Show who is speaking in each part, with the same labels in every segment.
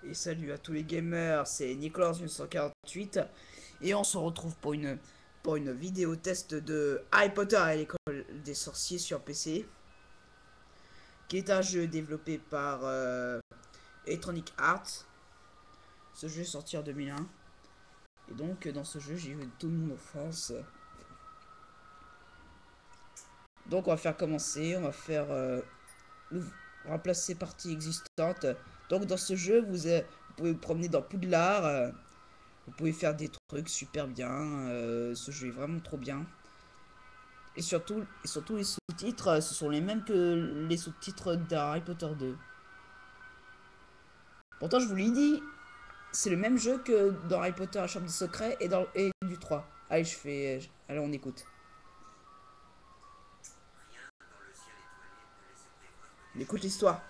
Speaker 1: Et salut à tous les gamers, c'est Nicolas1948 et on se retrouve pour une vidéo test de Harry Potter à l'école des sorciers sur PC, qui est un jeu développé par Electronic Arts. Ce jeu est sorti en 2001 et donc dans ce jeu j'ai eu tout le monde en France. Donc on va faire commencer, on va faire remplacer parties existantes. Donc dans ce jeu vous pouvez vous promener dans Poudlard. Vous pouvez faire des trucs super bien. Ce jeu est vraiment trop bien. Et surtout les sous-titres, ce sont les mêmes que les sous-titres d'Harry Potter 2. Pourtant, je vous l'ai dit, c'est le même jeu que dans Harry Potter, la Chambre des Secrets et du 3. Allez, allez, on écoute. On écoute l'histoire.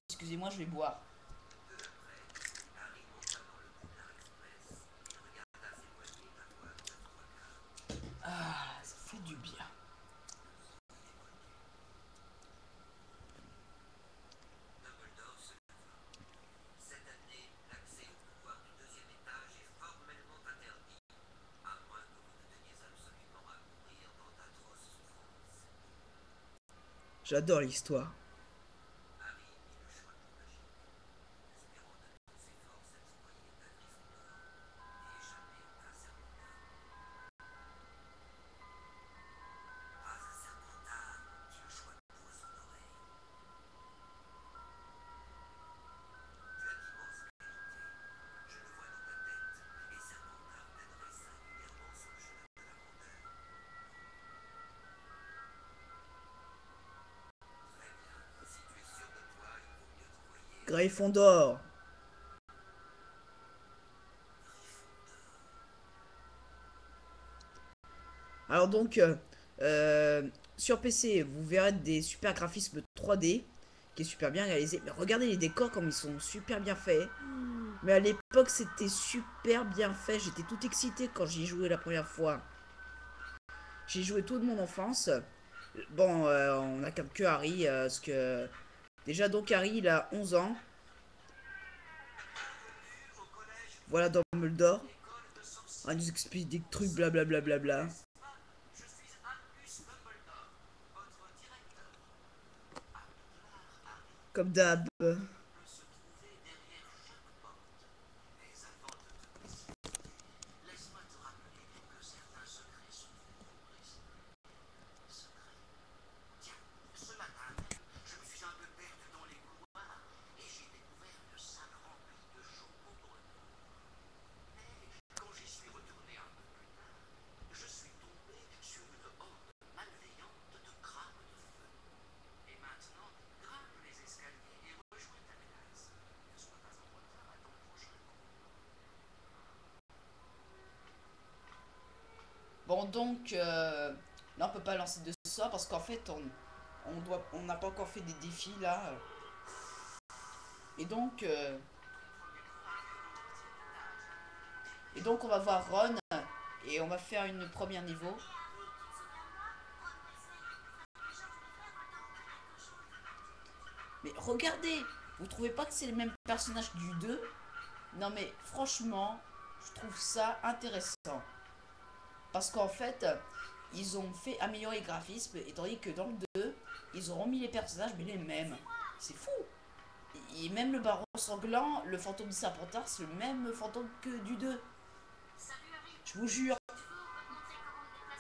Speaker 1: Excusez-moi, je vais boire. Ah, ça fait du bien. J'adore l'histoire. Gryffondor. Alors donc, sur PC, vous verrez des super graphismes 3D qui est super bien réalisé. Mais regardez les décors comme ils sont super bien faits. Mais à l'époque, c'était super bien fait. J'étais tout excité quand j'y jouais la première fois. J'ai joué toute mon enfance. Bon, on a que Harry, parce que... Déjà, donc Harry, il a 11 ans. Voilà Dumbledore. On nous explique des trucs blablabla. Bla, bla, bla. Comme d'hab. Bon, donc, là, on peut pas lancer de ça parce qu'en fait, on n'a pas encore fait des défis là. Et donc, Et donc on va voir Ron et on va faire une première niveau. Mais regardez, vous trouvez pas que c'est le même personnage du 2? Non mais franchement, je trouve ça intéressant. Parce qu'en fait, ils ont fait améliorer les graphismes, étant donné que dans le 2, ils ont remis les personnages mais les mêmes. C'est fou. Et même le baron sanglant, le fantôme de Serpentard, c'est le même fantôme que du 2. Je vous jure.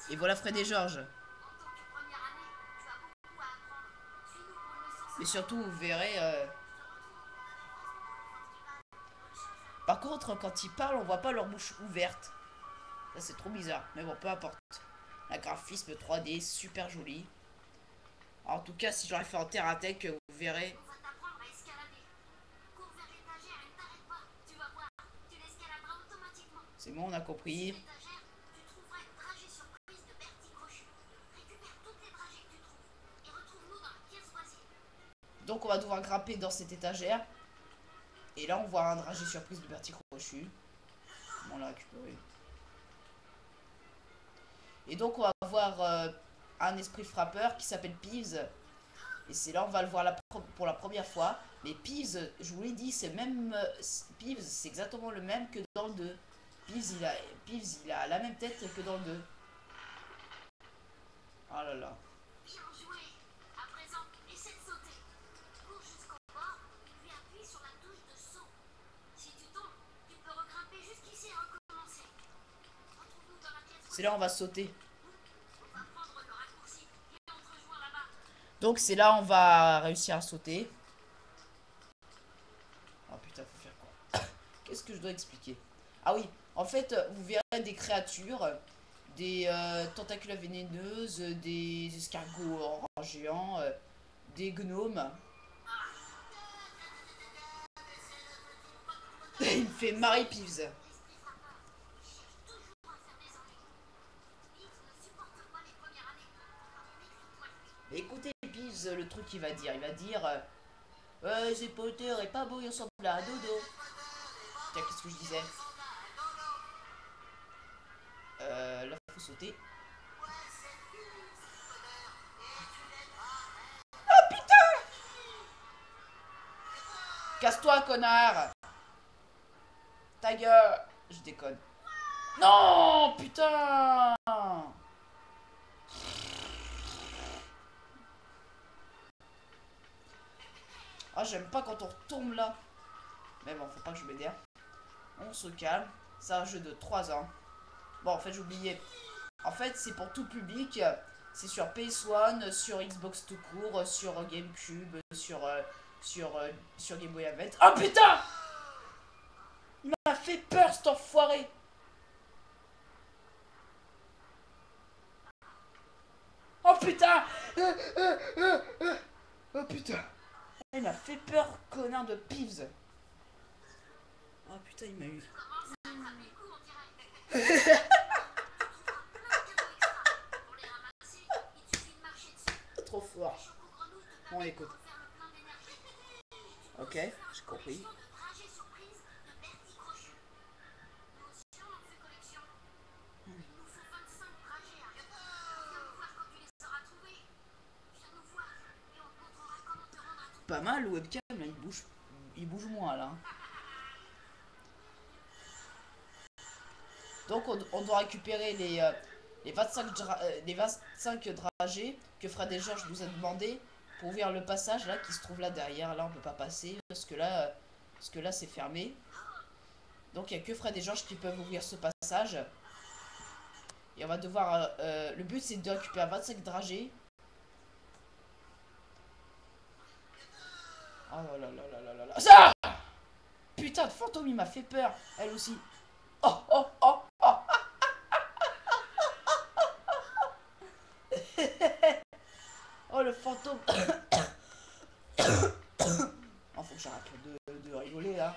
Speaker 1: Et voilà Fred et George. Mais surtout, vous verrez... Par contre, quand ils parlent, on voit pas leur bouche ouverte. Ça, c'est trop bizarre. Mais bon, peu importe. La graphisme 3D, super joli. En tout cas, si j'aurais fait en terre à tech, vous verrez. C'est bon, on a compris. Donc on va devoir grimper dans cette étagère. Et là on voit un dragé surprise de Bertie Crochu. On l'a récupéré. Et donc on va voir un esprit frappeur qui s'appelle Peeves. Et c'est là on va le voir pour la première fois. Mais Peeves, je vous l'ai dit, c'est même... Peeves, c'est exactement le même que dans le 2. Peeves, il a la même tête que dans le 2. Oh là là. C'est là on va sauter. Donc c'est là on va réussir à sauter. Oh putain, faut faire quoi? Qu'est-ce que je dois expliquer? Ah oui, en fait, vous verrez des créatures, des tentacules vénéneuses, des escargots orange géants, des gnomes. Il me fait Marie Peeves. Écoutez Peeves, le truc qu'il va dire. Il va dire c'est Potter et pas beau, il ressemble à dodo. Tiens, qu'est-ce que je disais? Là, faut sauter. Casse-toi, connard! Ta gueule! Je déconne. Non, putain! Ah, j'aime pas quand on retombe là. Mais bon, faut pas que je m'énerve. On se calme. C'est un jeu de 3 ans. Bon, en fait, j'oubliais. En fait, c'est pour tout public. C'est sur PS1, sur Xbox tout court, sur GameCube, sur Game Boy Advance. Oh putain! Il m'a fait peur cet enfoiré! Oh putain! Oh putain! Il m'a fait peur, connard de Peeves! Oh putain, il m'a eu. Trop fort. Bon, écoute. Ok, j'ai compris. Pas mal le webcam là, il bouge moins là. Donc on doit récupérer les 25 dragées que Fred et George nous a demandé pour ouvrir le passage là qui se trouve là derrière. Là on peut pas passer parce que là c'est fermé. Donc il n'y a que Fred et George qui peuvent ouvrir ce passage. Et on va devoir... le but c'est de récupérer 25 dragées. Oh là là là là là là. Ça! Putain de fantôme, il m'a fait peur. Elle aussi. Oh oh oh oh. Oh le fantôme. Oh, faut que j'arrête de rigoler là.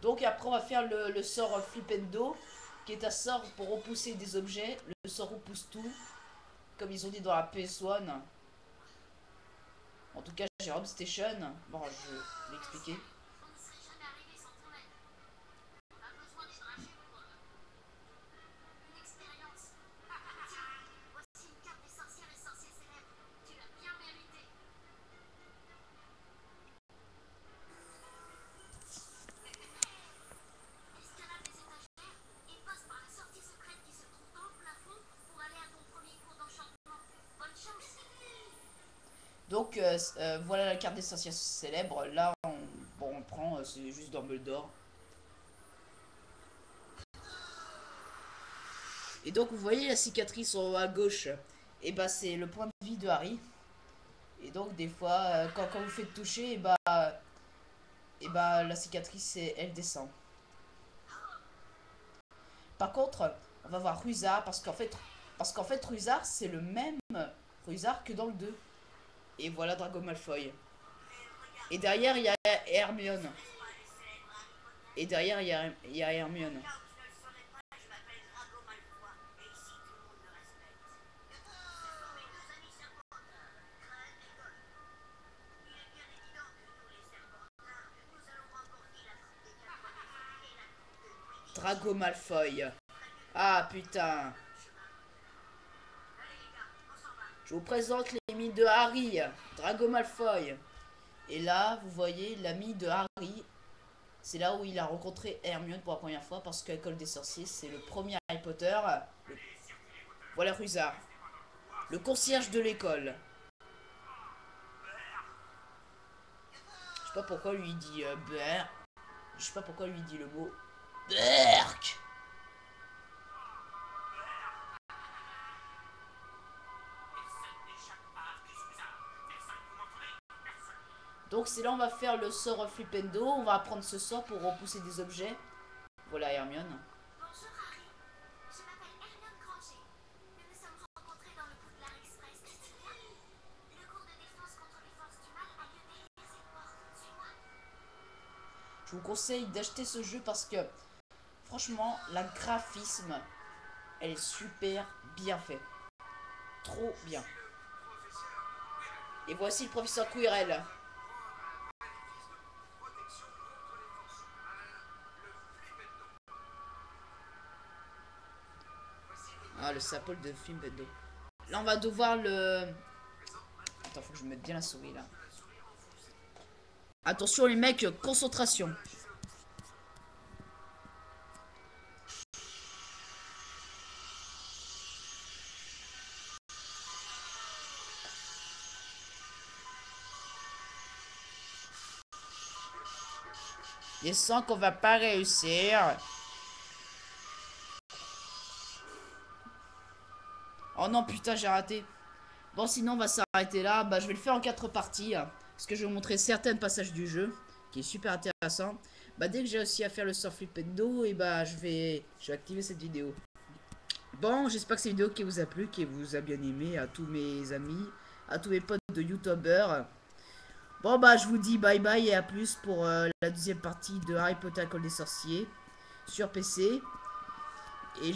Speaker 1: Donc après on va faire le sort Flipendo, qui est un sort pour repousser des objets. Le sort repousse tout, comme ils ont dit dans la PS1. En tout cas, j'ai Home Station. Bon, je vais expliquer. voilà la carte des sorciers célèbres. Là, on prend, c'est juste Dumbledore. Et donc, vous voyez la cicatrice en haut à gauche. Et bah, c'est le point de vie de Harry. Et donc, des fois, quand vous faites toucher, et bah la cicatrice, elle descend. Par contre, on va voir Rusard parce qu'en fait Rusard, c'est le même Rusard que dans le 2. Et voilà Drago Malfoy. Et derrière, il y a Hermione. Et derrière, il y a Hermione. Drago Malfoy. Ah putain. Je vous présente l'ami de Harry, Drago Malfoy. Et là, vous voyez l'ami de Harry. C'est là où il a rencontré Hermione pour la première fois parce que l'école des sorciers, c'est le premier Harry Potter. Voilà Rusard, le concierge de l'école. Je sais pas pourquoi lui dit Berk. Je sais pas pourquoi lui dit le mot Berk. Donc c'est là on va faire le sort Flipendo. On va apprendre ce sort pour repousser des objets. Voilà Hermione.
Speaker 2: Bonjour Harry, je m'appelle Hermione Granger. Nous nous sommes rencontrés dans le Poudlard Express, tu te souviens? Le cours de défense contre les forces du mal a lieu derrière cette porte. Suis-moi.
Speaker 1: Je vous conseille d'acheter ce jeu parce que franchement, la graphisme, elle est super bien faite. Trop bien. Et voici le professeur Quirrell. Ah, le sapole de Flipendo. Là, on va devoir le... Attends, faut que je mette bien la souris, là. Attention, les mecs, concentration. Il sent qu'on va pas réussir. Oh non, putain, j'ai raté. Bon, sinon, on va s'arrêter là. Bah, je vais le faire en 4 parties. Parce que je vais vous montrer certains passages du jeu. Qui est super intéressant. Bah, dès que j'ai réussi à faire le sort Flipendo, et bah, je vais activer cette vidéo. Bon, j'espère que cette vidéo qui vous a plu, qui vous a bien aimé, à tous mes amis, à tous mes potes de youtubeurs. Bon, bah, je vous dis bye bye et à plus pour la deuxième partie de Harry Potter École des Sorciers sur PC. Et,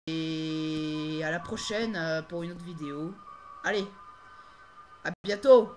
Speaker 1: et à la prochaine pour une autre vidéo. Allez, à bientôt!